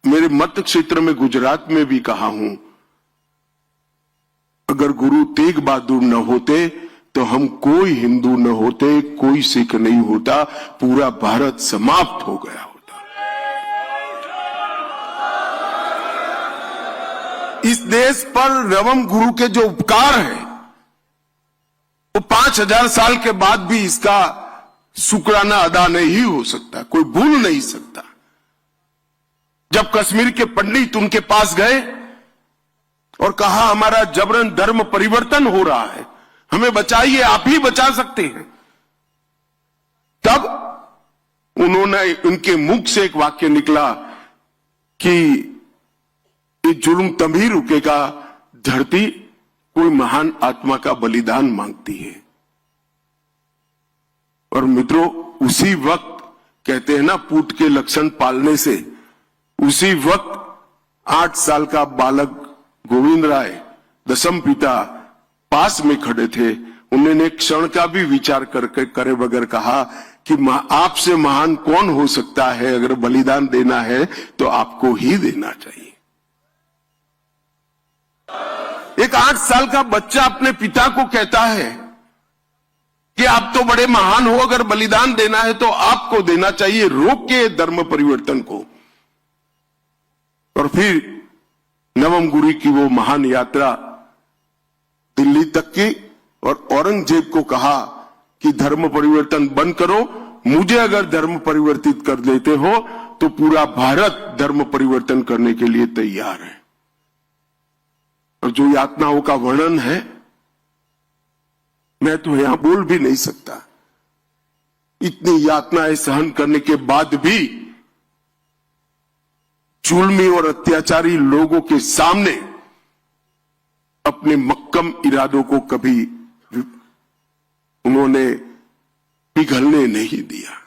मेरे मत क्षेत्र में गुजरात में भी कहा हूं, अगर गुरु तेग बहादुर न होते तो हम कोई हिंदू न होते, कोई सिख नहीं होता, पूरा भारत समाप्त हो गया होता। इस देश पर नवम गुरु के जो उपकार है वो 5000 साल के बाद भी इसका शुक्राना अदा नहीं हो सकता, कोई भूल नहीं सकता। जब कश्मीर के पंडित उनके पास गए और कहा हमारा जबरन धर्म परिवर्तन हो रहा है, हमें बचाइए, आप ही बचा सकते हैं, तब उन्होंने उनके मुख से एक वाक्य निकला कि ये जुल्म तभी रुकेगा धरती कोई महान आत्मा का बलिदान मांगती है। और मित्रों, उसी वक्त कहते हैं ना, पूत के लक्षण पालने से, उसी वक्त 8 साल का बालक गोविंद राय दशम पिता पास में खड़े थे। उन्होंने एक क्षण का भी विचार करके करे बगैर कहा कि आपसे महान कौन हो सकता है, अगर बलिदान देना है तो आपको ही देना चाहिए। एक 8 साल का बच्चा अपने पिता को कहता है कि आप तो बड़े महान हो, अगर बलिदान देना है तो आपको देना चाहिए, रोक के धर्म परिवर्तन को। और फिर नवम गुरु की वो महान यात्रा दिल्ली तक की, और औरंगजेब को कहा कि धर्म परिवर्तन बंद करो, मुझे अगर धर्म परिवर्तित कर देते हो तो पूरा भारत धर्म परिवर्तन करने के लिए तैयार है। और जो यातनाओं का वर्णन है मैं तो यहां बोल भी नहीं सकता। इतनी यातनाएं सहन करने के बाद भी जुल्मी और अत्याचारी लोगों के सामने अपने मक्कम इरादों को कभी उन्होंने पिघलने नहीं दिया।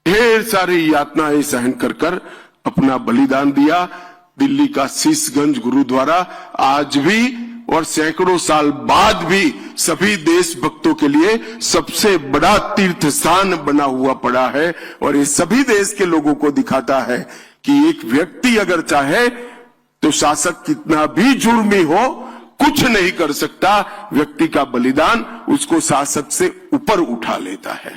ढेर सारी यातनाएं सहन कर अपना बलिदान दिया। दिल्ली का शीशगंज गुरुद्वारा आज भी और सैकड़ों साल बाद भी सभी देशभक्तों के लिए सबसे बड़ा तीर्थ स्थान बना हुआ पड़ा है। और ये सभी देश के लोगों को दिखाता है कि एक व्यक्ति अगर चाहे तो शासक कितना भी जुर्मी हो कुछ नहीं कर सकता, व्यक्ति का बलिदान उसको शासक से ऊपर उठा लेता है।